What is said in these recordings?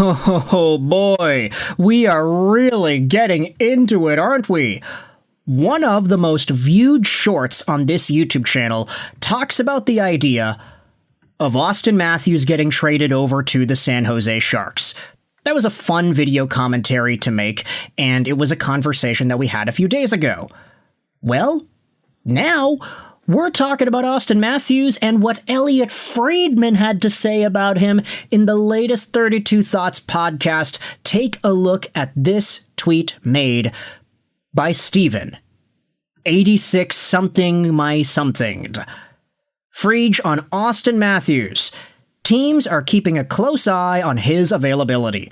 Oh boy, we are really getting into it, aren't we? One of the most viewed shorts on this YouTube channel talks about the idea of Auston Matthews getting traded over to the San Jose Sharks. That was a fun video commentary to make, and it was a conversation that we had a few days ago. Well, now we're talking about Auston Matthews and what Elliotte Friedman had to say about him in the latest 32 Thoughts podcast. Take a look at this tweet made by Steven, 86 something my something. Friedge on Auston Matthews. Teams are keeping a close eye on his availability.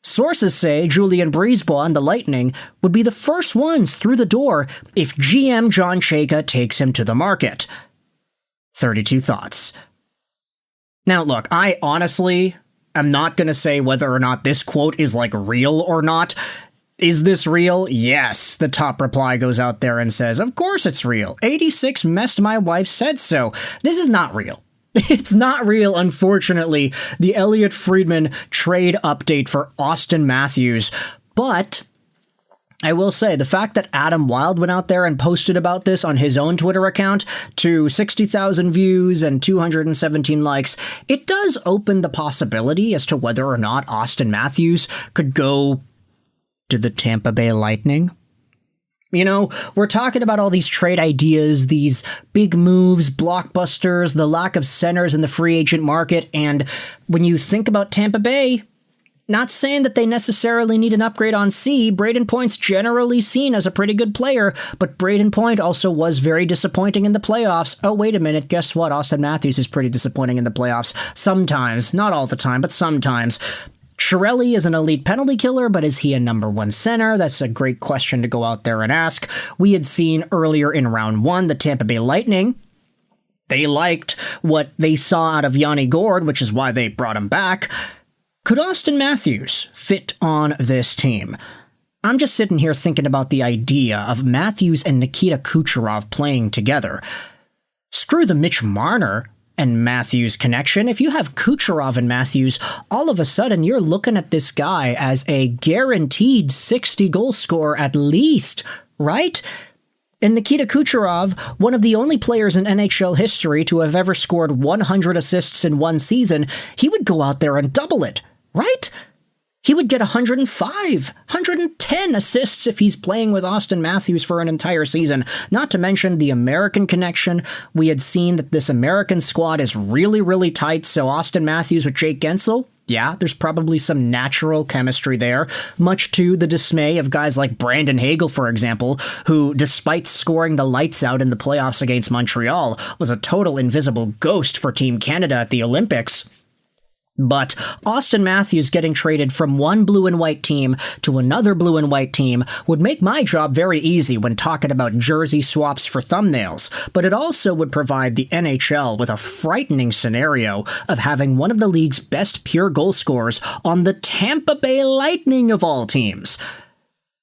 Sources say Julien Brisebois and the Lightning would be the first ones through the door if GM John Chayka takes him to the market. 32 Thoughts. Now look, I honestly am not going to say whether or not this quote is real or not. Is this real? Yes. The top reply goes out there and says, of course it's real. 86 messed my wife said so. This is not real. It's not real, unfortunately, the Elliotte Friedman trade update for Auston Matthews. But I will say, the fact that Adam Wild went out there and posted about this on his own Twitter account to 60,000 views and 217 likes, it does open the possibility as to whether or not Auston Matthews could go to the Tampa Bay Lightning. You know, we're talking about all these trade ideas, these big moves, blockbusters, the lack of centers in the free agent market, and when you think about Tampa Bay, not saying that they necessarily need an upgrade on C, Brayden Point's generally seen as a pretty good player, but Brayden Point also was very disappointing in the playoffs. Oh, wait a minute, guess what? Auston Matthews is pretty disappointing in the playoffs. Sometimes, not all the time, but sometimes. Chiarelli is an elite penalty killer, but is he a number one center? That's a great question to go out there and ask. We had seen earlier in round one, the Tampa Bay Lightning. They liked what they saw out of Yanni Gourde, which is why they brought him back. Could Auston Matthews fit on this team? I'm just sitting here thinking about the idea of Matthews and Nikita Kucherov playing together. Screw the Mitch Marner and Matthews connection. If you have Kucherov and Matthews, all of a sudden you're looking at this guy as a guaranteed 60 goal scorer at least, right? And Nikita Kucherov, one of the only players in NHL history to have ever scored 100 assists in one season, he would go out there and double it, right? He would get 105, 110 assists if he's playing with Auston Matthews for an entire season. Not to mention the American connection. We had seen that this American squad is really, really tight, so Auston Matthews with Jake Guentzel, yeah, there's probably some natural chemistry there, much to the dismay of guys like Brandon Hagel, for example, who, despite scoring the lights out in the playoffs against Montreal, was a total invisible ghost for Team Canada at the Olympics. But Auston Matthews getting traded from one blue and white team to another blue and white team would make my job very easy when talking about jersey swaps for thumbnails, but it also would provide the NHL with a frightening scenario of having one of the league's best pure goal scorers on the Tampa Bay Lightning of all teams.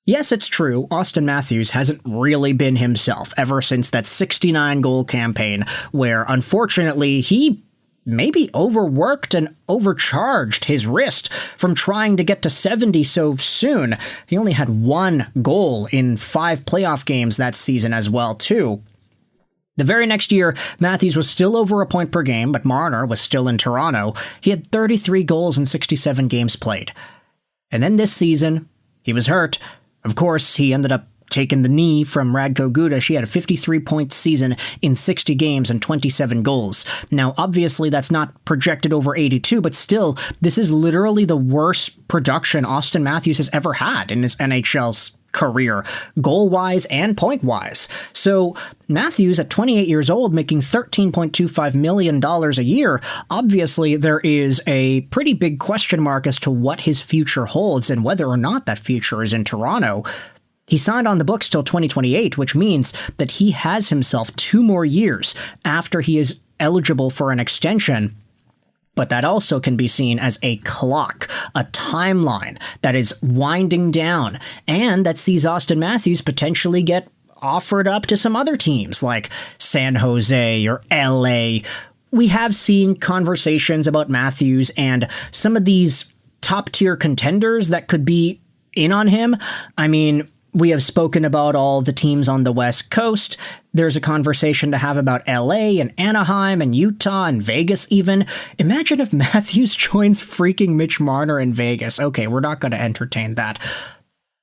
Yes, it's true, Auston Matthews hasn't really been himself ever since that 69-goal campaign where, unfortunately, he maybe overworked and overcharged his wrist from trying to get to 70 so soon. He only had one goal in 5 playoff games that season as well, too. The very next year, Matthews was still over a point per game, but Marner was still in Toronto. He had 33 goals in 67 games played. And then this season, he was hurt. Of course, he ended up taking the knee from Radko Gudas. He had a 53-point season in 60 games and 27 goals. Now, obviously, that's not projected over 82, but still, this is literally the worst production Auston Matthews has ever had in his NHL career, goal-wise and point-wise. So, Matthews, at 28 years old, making $13.25 million a year, obviously there is a pretty big question mark as to what his future holds and whether or not that future is in Toronto. He signed on the books till 2028, which means that he has himself 2 more years after he is eligible for an extension. But that also can be seen as a clock, a timeline that is winding down, and that sees Auston Matthews potentially get offered up to some other teams like San Jose or LA. We have seen conversations about Matthews and some of these top-tier contenders that could be in on him. I mean, we have spoken about all the teams on the West Coast. There's a conversation to have about LA and Anaheim and Utah and Vegas even. Imagine if Matthews joins freaking Mitch Marner in Vegas. Okay, we're not going to entertain that.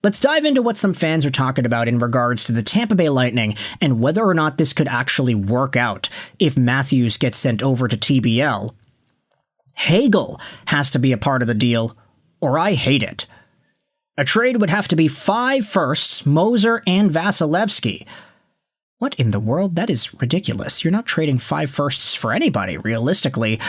Let's dive into what some fans are talking about in regards to the Tampa Bay Lightning and whether or not this could actually work out if Matthews gets sent over to TBL. Hagel has to be a part of the deal, or I hate it. A trade would have to be 5 firsts, Moser and Vasilevsky. What in the world? That is ridiculous. You're not trading 5 firsts for anybody, realistically.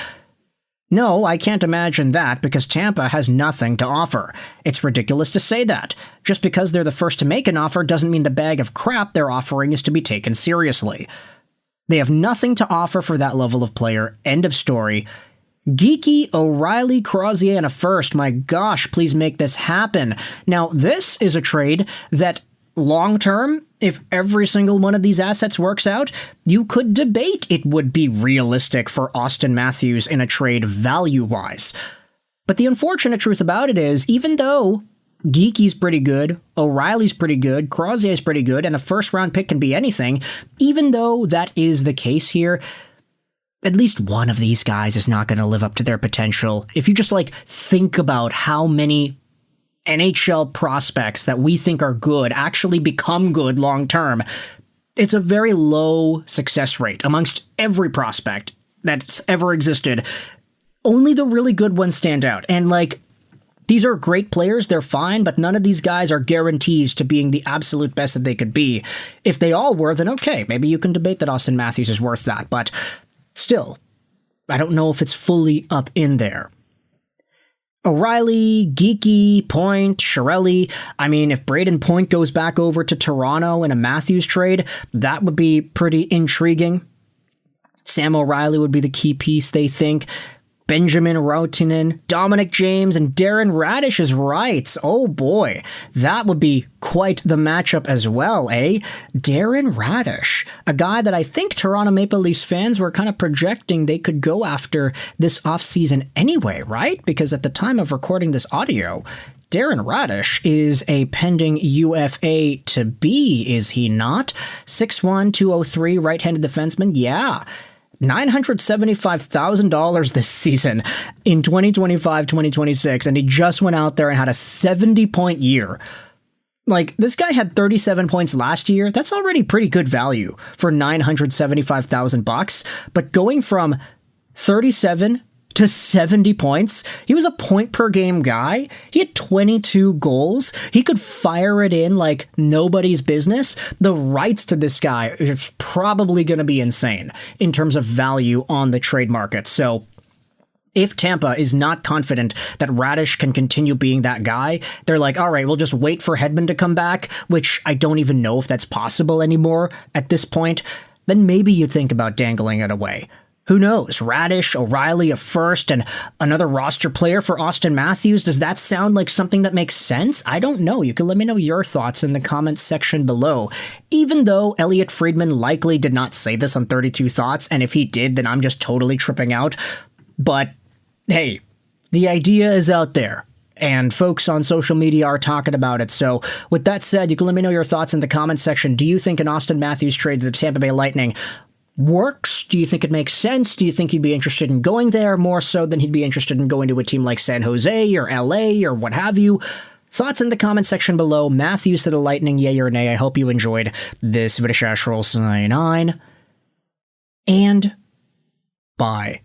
No, I can't imagine that because Tampa has nothing to offer. It's ridiculous to say that. Just because they're the first to make an offer doesn't mean the bag of crap they're offering is to be taken seriously. They have nothing to offer for that level of player. End of story. Geeky, O'Reilly, Crozier, and a first. My gosh, please make this happen. Now, this is a trade that long-term, if every single one of these assets works out, you could debate it would be realistic for Auston Matthews in a trade value-wise. But the unfortunate truth about it is, even though Geeky's pretty good, O'Reilly's pretty good, Crozier's pretty good, and a first-round pick can be anything, even though that is the case here, at least one of these guys is not going to live up to their potential. If you just, think about how many NHL prospects that we think are good actually become good long-term, it's a very low success rate amongst every prospect that's ever existed. Only the really good ones stand out. And, these are great players, they're fine, but none of these guys are guarantees to being the absolute best that they could be. If they all were, then okay, maybe you can debate that Auston Matthews is worth that, but still, I don't know if it's fully up in there. O'Reilly, Geeky, Point, Chiarelli. I mean, if Braden Point goes back over to Toronto in a Matthews trade, that would be pretty intriguing. Sam O'Reilly would be the key piece, they think. Benjamin Rautinen, Dominic James, and Darren Raddysh is right. Oh boy, that would be quite the matchup as well, eh? Darren Raddysh, a guy that I think Toronto Maple Leafs fans were kind of projecting they could go after this offseason anyway, right? Because at the time of recording this audio, Darren Raddysh is a pending UFA to be, is he not? 6'1", 203, right-handed defenseman, yeah. $975,000 this season in 2025-2026, and he just went out there and had a 70-point year. This guy had 37 points last year. That's already pretty good value for $975,000, but going from 37 to 70 points, he was a point-per-game guy. He had 22 goals. He could fire it in like nobody's business. The rights to this guy is probably going to be insane in terms of value on the trade market. So if Tampa is not confident that Raddysh can continue being that guy, they're like, all right, we'll just wait for Hedman to come back, which I don't even know if that's possible anymore at this point. Then maybe you'd think about dangling it away. Who knows? Raddysh, O'Reilly, a first, and another roster player for Auston Matthews. Does that sound like something that makes sense? I don't know. You can let me know your thoughts in the comments section below. Even though Elliot Friedman likely did not say this on 32 Thoughts, and if he did, then I'm just totally tripping out. But hey, the idea is out there, and folks on social media are talking about it. So with that said, you can let me know your thoughts in the comments section. Do you think an Auston Matthews trade to the Tampa Bay Lightning works? Do you think it makes sense? Do you think he'd be interested in going there more so than he'd be interested in going to a team like San Jose or LA or what have you? Thoughts in the comment section below. Matthews to the Lightning, yay or nay. I hope you enjoyed this video. Roll 9 and bye.